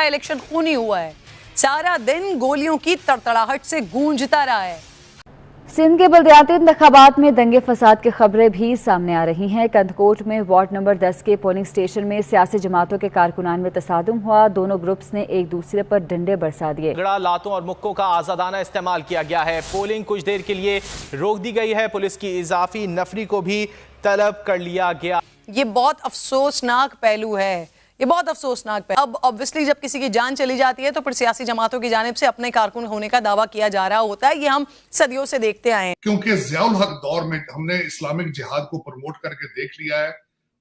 सारा इलेक्शन खूनी हुआ है, सारा दिन गोलियों की तड़तड़ाहट से गूंजता रहा है। सिंध के बल्दियाती इंतखाबात में दंगे फसाद की खबरें भी सामने आ रही हैं। कंदकोट में वार्ड नंबर 10 के पोलिंग स्टेशन में सियासी जमातों के कारकुनान में तसादुम हुआ। दोनों ग्रुप्स ने एक दूसरे पर डंडे बरसा दिए। झगड़ा, लातों और मुक्कों का आजादाना इस्तेमाल किया गया है। पोलिंग कुछ देर के लिए रोक दी गई है। पुलिस की इजाफी नफरी को भी तलब कर लिया गया। ये बहुत अफसोसनाक पहलू है, ये बहुत अफसोसनाक है। अब ऑब्वियसली जब किसी की जान चली जाती है तो फिर सियासी जमातों की जानिब से अपने कारकुन होने का दावा किया जा रहा होता है। ये हम सदियों से देखते आए हैं। क्योंकि ज़ियाउल हक दौर में हमने इस्लामिक जिहाद को प्रमोट करके देख लिया है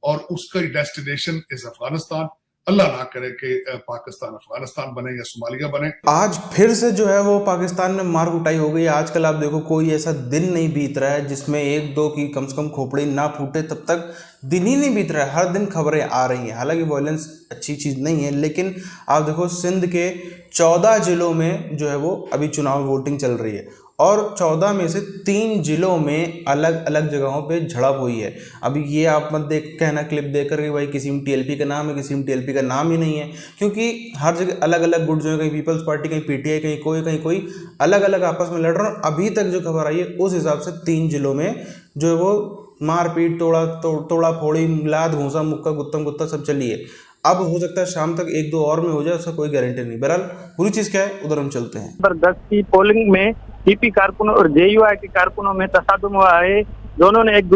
और उसका डेस्टिनेशन इज अफगानिस्तान। अल्लाह ना करे कि पाकिस्तान अफगानिस्तान बने या सोमालिया बने। आज फिर से जो है वो पाकिस्तान में मार कुटाई हो गई। आजकल आप देखो कोई ऐसा दिन नहीं बीत रहा है जिसमें एक दो की कम से कम खोपड़ी ना फूटे, तब तक दिन ही नहीं बीत रहा है। हर दिन खबरें आ रही हैं। हालांकि वायलेंस अच्छी चीज़ नहीं है, लेकिन आप देखो सिंध के 14 जिलों में जो है वो अभी चुनाव वोटिंग चल रही है और 14 में से 3 जिलों में अलग अलग जगहों पे झड़प हुई है। अभी ये आप मत कहना क्लिप देखकर कि भाई किसी में टीएलपी का नाम है, किसी में टीएलपी का नाम ही नहीं है, क्योंकि हर जगह अलग अलग गुट जो है, कहीं पीपल्स पार्टी, कहीं पीटीआई, कहीं कोई अलग अलग आपस में लड़ रहे हैं। अभी तक जो खबर आई है उस हिसाब से 3 जिलों में जो है वो मारपीट, तोड़ा फोड़ी, लाद घूसा, मुक्का, गुत्ता सब चली है। अब हो सकता है शाम तक 1-2 और में हो जाए, उसका कोई गारंटी नहीं। बहरहाल पूरी चीज क्या है उधर हम चलते हैं। नंबर 10 की पोलिंग में टीपी कारकुनों और जेयूआई के कारकुनों में तसादुम हुआ है। दोनों ने एक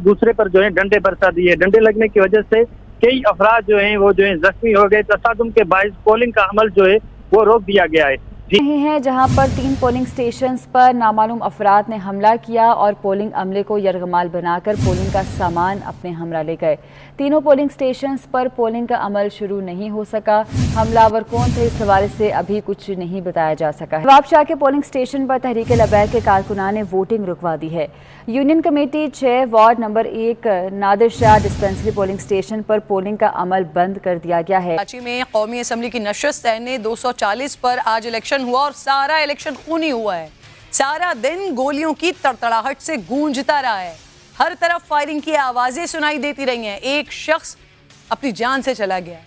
दूसरे पर जो है डंडे बरसा दिए। डंडे लगने की वजह से कई अफराद जो हैं वो जो है जख्मी हो गए। तसादुम के बायस पोलिंग का अमल जो है वो रोक दिया गया है। रहे हैं जहां पर 3 पोलिंग स्टेशंस पर नामालूम अफराद ने हमला किया और पोलिंग अमले को यरगमाल बनाकर पोलिंग का सामान अपने हमरा ले गए। तीनों पोलिंग स्टेशंस पर पोलिंग का अमल शुरू नहीं हो सका। हमलावर कौन थे, इस हवाले से अभी कुछ नहीं बताया जा सका है। नवाबशाह के पोलिंग स्टेशन पर तहरीक लबैक के कारकुनान ने वोटिंग रुकवा दी है। Union committee 6 ward number 1 Nadir Shah dispensary polling station पर पोलिंग का अमल बंद कर दिया गया है। कराची में कौमी असम्बली की नशस्त ने 240 पर आज इलेक्शन हुआ और सारा इलेक्शन खूनी हुआ है, सारा दिन गोलियों की तड़तड़ाहट से गूंजता रहा है। हर तरफ फायरिंग की आवाजें सुनाई देती रही हैं। एक शख्स अपनी जान से चला गया,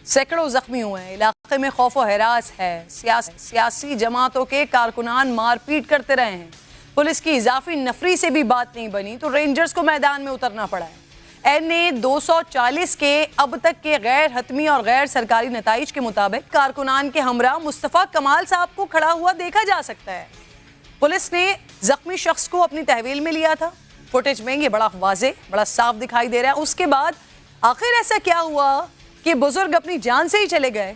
सैकड़ों जख्मी हुए हैं। इलाके में खौफ व हरास है। सियासी जमातों के कारकुनान मारपीट करते रहे हैं। पुलिस की इजाफी नफरी से भी बात नहीं बनी तो रेंजर्स को मैदान में उतरना पड़ा है। एनए 240 के अब तक के गैर हतमी और गैर सरकारी नताइज के मुताबिक कारकुनान के हमरा मुस्तफ़ा कमाल साहब को खड़ा हुआ देखा जा सकता है। पुलिस ने जख्मी शख्स को अपनी तहवील में लिया था। फुटेज में ये बड़ा वाज़े, बड़ा साफ दिखाई दे रहा है। उसके बाद आखिर ऐसा क्या हुआ कि बुजुर्ग अपनी जान से ही चले गए?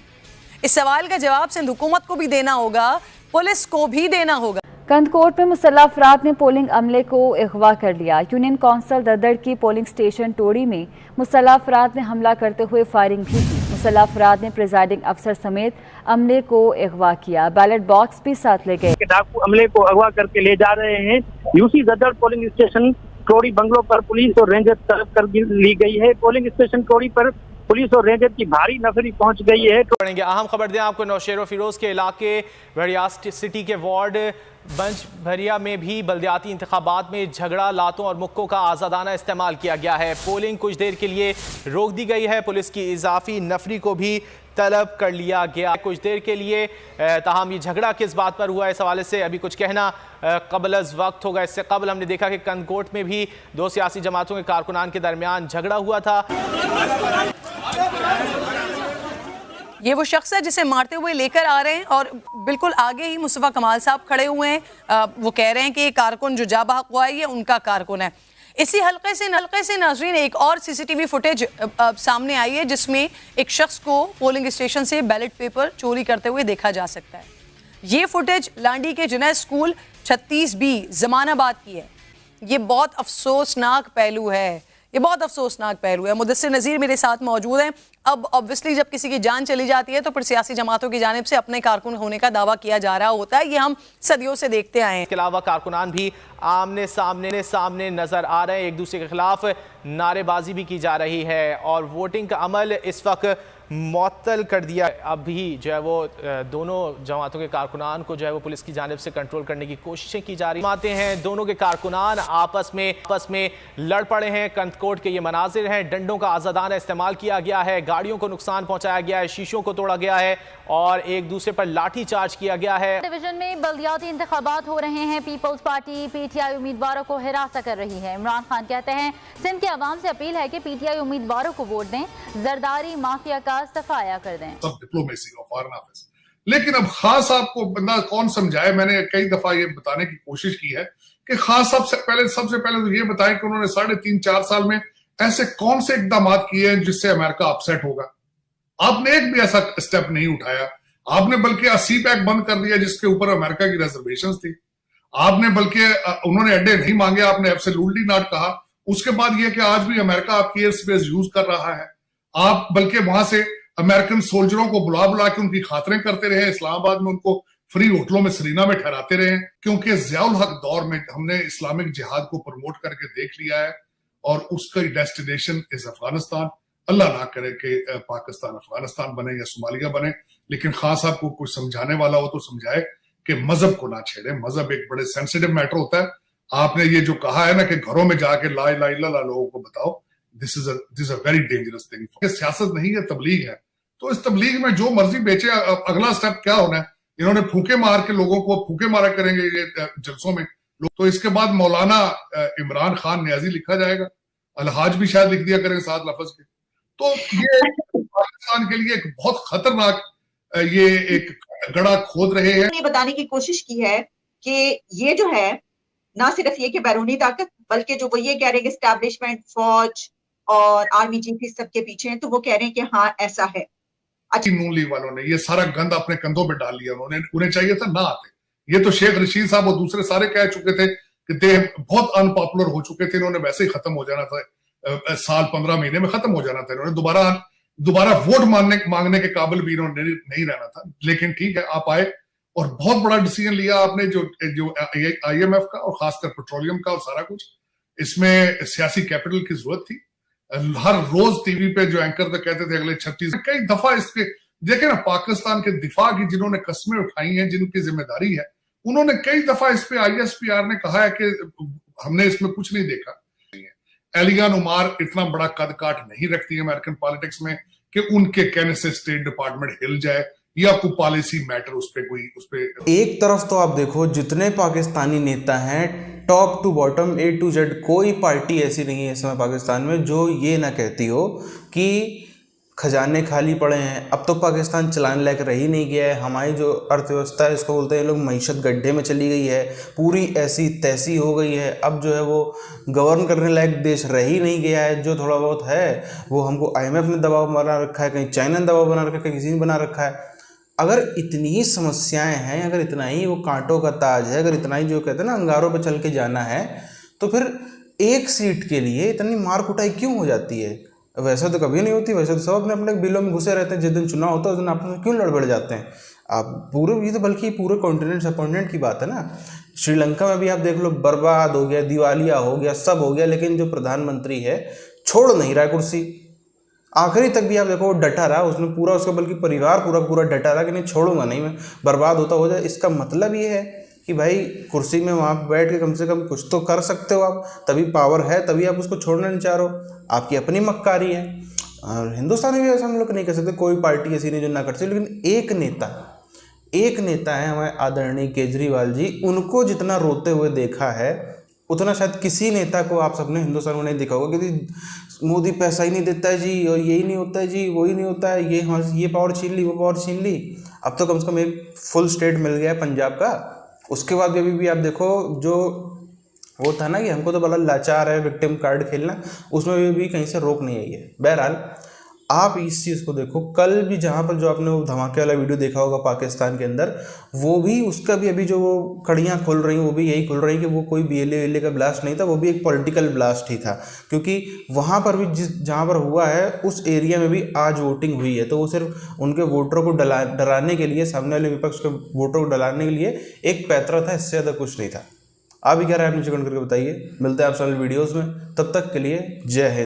इस सवाल का जवाब सिंध हुकूमत को भी देना होगा, पुलिस को भी देना होगा। कंदकोट में मुसल्लह अफराद ने पोलिंग अमले को अगवा कर लिया। यूनियन काउंसिल ददड़ की पोलिंग स्टेशन टोड़ी में मुसल्लह अफराद ने हमला करते हुए फायरिंग भी की। मुसल्लह अफराद ने प्रिजाइडिंग अफसर समेत अमले को अगवा किया। बैलेट बॉक्स भी साथ ले गए। डाकू अमले को अगवा करके ले जा रहे हैं। यूसी ददड़ पोलिंग स्टेशन टोड़ी बंगलों पर पुलिस और रेंजर तलब कर ली गई है। पोलिंग स्टेशन टोड़ी पर पुलिस और रेंजर की भारी नफरी पहुंच गई है। पढ़ेंगे अहम खबर दें आपको। नौशेरो फिरोज के इलाके भरिया सिटी के वार्ड बंज भरिया में भी बल्दियाती इंतखाबात में झगड़ा, लातों और मुक्कों का आजादाना इस्तेमाल किया गया है। पोलिंग कुछ देर के लिए रोक दी गई है। पुलिस की इजाफी नफरी को भी तलब कर लिया गया कुछ देर के लिए। ताहम ये झगड़ा किस बात पर हुआ है, इस हवाले से अभी कुछ कहना कबल अज वक्त होगा। इससे कबल हमने देखा कि कंदकोट में भी 2 सियासी जमातों के कारकुनान के दरमियान झगड़ा हुआ था। ये वो शख्स है जिसे मारते हुए लेकर आ रहे हैं और बिल्कुल आगे ही मुस्तफ़ा कमाल साहब खड़े हुए हैं। वो कह रहे हैं कि ये कारकुन जो जाबाहक हुआ है ये उनका कारकुन है। इसी हल्के से नाज़रीन एक और सीसीटीवी फुटेज सामने आई है जिसमें एक शख्स को पोलिंग स्टेशन से बैलेट पेपर चोरी करते हुए देखा जा सकता है। ये फुटेज लांडी के जुनैद स्कूल 36B जमानाबाद की है। ये बहुत अफसोसनाक पहलू है, ये बहुत अफसोसनाक पहलू है। मुदस्सिर नज़ीर मेरे साथ मौजूद हैं। अब ऑब्वियसली जब किसी की जान चली जाती है तो फिर सियासी जमातों की जानिब से अपने कारकुन होने का दावा किया जा रहा होता है। ये हम सदियों से देखते आए हैं। इसके अलावा कारकुनान भी आमने सामने नजर आ रहे हैं। एक दूसरे के खिलाफ नारेबाजी भी की जा रही है और वोटिंग का अमल इस वक्त मुअत्तल कर दिया। अभी जो है वो दोनों जमातों के कारकुनान को जो है वो पुलिस की जानिब से कंट्रोल करने की कोशिशें की जा रही आते हैं। दोनों के कारकुनान आपस में लड़ पड़े हैं। कंदकोट के ये मनाजिर हैं। डंडों का आज़ादाना इस्तेमाल किया गया है, गाड़ियों को नुकसान पहुंचाया गया है, शीशों को तोड़ा गया है और एक दूसरे पर लाठी चार्ज किया गया है। डिवीजन में बल्दियाती इंतखाबात हो रहे हैं। पीपल्स पार्टी पीटीआई उम्मीदवारों को हिरासा कर रही है। इमरान खान कहते हैं सिंध के अवाम से अपील है कि पीटीआई उम्मीदवारों को वोट दें, जरदारी माफिया का सफाया कर दें। सब डिप्लोमेसी और फॉरेन ऑफिस, लेकिन अब खान साहब को बंदा कौन समझाए। मैंने कई दफा ये बताने की कोशिश की है कि खान साहब सबसे पहले तो ये बताएं कि उन्होंने 3.5-4 साल में ऐसे कौन से इकदाम किए हैं जिससे अमेरिका अपसेट होगा। आपने एक भी ऐसा स्टेप नहीं उठाया। आपने बल्कि सी पैक बंद कर दिया जिसके ऊपर अमेरिका की रिजर्वेशंस थी। आपने बल्कि उन्होंने अड्डे नहीं मांगे, आपने एब्सोल्युटली नॉट कहा। उसके बाद यह कि आज भी अमेरिका आपकी एयर स्पेस यूज कर रहा है। आप बल्कि वहां से अमेरिकन सोल्जरों को बुला के उनकी खातरें करते रहे। इस्लामाबाद में उनको फ्री होटलों में सरीना में ठहराते रहे, क्योंकि ज़ियाउल हक दौर में हमने इस्लामिक जिहाद को प्रमोट करके देख लिया है और उसका डेस्टिनेशन इज अफगानिस्तान। अल्लाह ना करे कि पाकिस्तान अफगानिस्तान बने या सोमालिया बने, लेकिन खान साहब को कुछ समझाने वाला हो तो समझाए कि मजहब को ना छेड़े। मजहब एक बड़े सेंसिटिव मैटर होता है। आपने ये जो कहा है ना कि घरों में जाके ला इलाहा इल्लल्लाह लोगों को बताओ, this is a very dangerous thing. सियासत नहीं है, तबलीग है। तो इस तबलीग में जो मर्जी बेचे, अगला स्टेप क्या होना है? इन्होंने फूके मार के लोगों को फूके मारा करेंगे ये जलसों में। तो इसके बाद मौलाना इमरान खान न्याजी लिखा जाएगा, अलहाज भी शायद लिख दिया करेंगे 7 लफ्ज के। तो ये पाकिस्तान के लिए एक बहुत खतरनाक ये एक गड़ा खोद रहे हैं। ये बताने की कोशिश की है कि ये जो है ना सिर्फ ये कि बैरूनी ताकत, बल्कि जो वो ये कह रहे हैं कि एस्टैब्लिशमेंट, फौज और आर्मी चीफ सबके पीछे हैं, तो वो कह रहे हैं कि हाँ ऐसा है। नून लीग वालों ने ये सारा गंद अपने कंधों पे डाल लिया। उन्हें चाहिए था ना आते। ये तो शेख रशीद साहब और दूसरे सारे कह चुके थे कि दे बहुत अनपॉपुलर हो चुके थे, इन्होंने वैसे ही खत्म हो जाना था, साल 15 महीने में खत्म हो जाना था। इन्होंने दोबारा वोट मांगने के काबिल भी इन्होंने नहीं रहना था। लेकिन ठीक है, आप आए और बहुत बड़ा डिसीजन लिया आपने जो IMF का और खासकर पेट्रोलियम का और सारा कुछ। इसमें सियासी कैपिटल की जरूरत थी। हर रोज टीवी पे जो एंकर तो कहते थे अगले 36 कई दफा इसके देखे ना, पाकिस्तान के दिफा की जिन्होंने कस्में उठाई हैं, जिनकी जिम्मेदारी है, उन्होंने कई दफा इस पे ISPR ने कहा है कि हमने इसमें कुछ नहीं देखा। एलियान उमार इतना बड़ा कद काट नहीं रखती है अमेरिकन पॉलिटिक्स में कि उनके कहने से स्टेट डिपार्टमेंट हिल जाए या कोई पॉलिसी मैटर उस पे। एक तरफ तो आप देखो जितने पाकिस्तानी नेता हैं, top to bottom A to Z, कोई पार्टी ऐसी नहीं है इस समय पाकिस्तान में जो ये ना कहती हो कि खजाने खाली पड़े हैं, अब तो पाकिस्तान चलाने लायक रह ही नहीं गया है। हमारी जो अर्थव्यवस्था है, इसको बोलते हैं लोग, मईशत गड्ढे में चली गई है, पूरी ऐसी तैसी हो गई है। अब जो है वो गवर्न करने लायक देश रह ही नहीं गया है। जो थोड़ा बहुत है वो हमको IMF ने दबाव बना रखा है, कहीं चाइना ने दबाव बना रखा है, कहीं किसी ने बना रखा है। अगर इतनी ही समस्याएं हैं, अगर इतना ही वो कांटों का ताज है, अगर इतना ही जो कहते हैं ना अंगारों पे चल के जाना है, तो फिर एक सीट के लिए इतनी मार कुटाई क्यों हो जाती है? वैसा तो कभी नहीं होती। वैसे तो सब अपने अपने बिलों में घुसे रहते हैं। जिस दिन चुनाव होता है उस दिन आपस में क्यों लड़ बढ़ जाते हैं? आप पूरे, ये तो बल्कि पूरे कॉन्टिनेंट सबकॉन्टिनेंट की बात है ना। श्रीलंका में भी आप देख लो, बर्बाद हो गया, दिवालिया हो गया, सब हो गया, लेकिन जो प्रधानमंत्री है छोड़ नहीं रहा है कुर्सी। आखिरी तक भी आप देखो डटा रहा, उसने पूरा, उसका बल्कि परिवार पूरा डटा रहा कि नहीं छोड़ूंगा नहीं मैं, बर्बाद होता हो जाए। इसका मतलब ये है कि भाई कुर्सी में वहाँ बैठ के कम से कम कुछ तो कर सकते हो आप, तभी पावर है, तभी आप उसको छोड़ना नहीं चाह रहे हो। आपकी अपनी मक्कारी है। और हिंदुस्तान में भी ऐसा हम लोग नहीं कर सकते, कोई पार्टी ऐसी नहीं जो ना कर सकती। लेकिन एक नेता है हमारे आदरणीय केजरीवाल जी, उनको जितना रोते हुए देखा है उतना शायद किसी नेता को आप सबने हिंदुस्तान में नहीं देखा होगा। क्योंकि मोदी पैसा ही नहीं देता है जी, और यही नहीं होता है जी, वही नहीं होता है, ये पावर छीन ली, वो पावर छीन ली। अब तो कम से कम एक फुल स्टेट मिल गया है पंजाब का। उसके बाद अभी भी आप देखो, जो वो था ना कि हमको तो बड़ा लाचार है विक्टिम कार्ड खेलना, उसमें भी कहीं से रोक नहीं आई है। बहरहाल आप इस चीज़ को देखो, कल भी जहाँ पर जो आपने वो धमाके वाला वीडियो देखा होगा पाकिस्तान के अंदर, वो भी उसका भी अभी जो वो कड़ियाँ खुल रही हैं वो भी यही खुल रही कि वो कोई BLA का ब्लास्ट नहीं था, वो भी एक पॉलिटिकल ब्लास्ट ही था। क्योंकि वहाँ पर भी जहाँ पर हुआ है उस एरिया में भी आज वोटिंग हुई है, तो वो सिर्फ उनके वोटरों को डराने के लिए, सामने वाले विपक्ष के वोटरों को डराने के लिए एक पैतरा था, इससे ज़्यादा कुछ नहीं था। आप भी क्या राय है नीचे कमेंट करके बताइए। मिलते हैं आप सारे वीडियोज़ में, तब तक के लिए जय हिंद।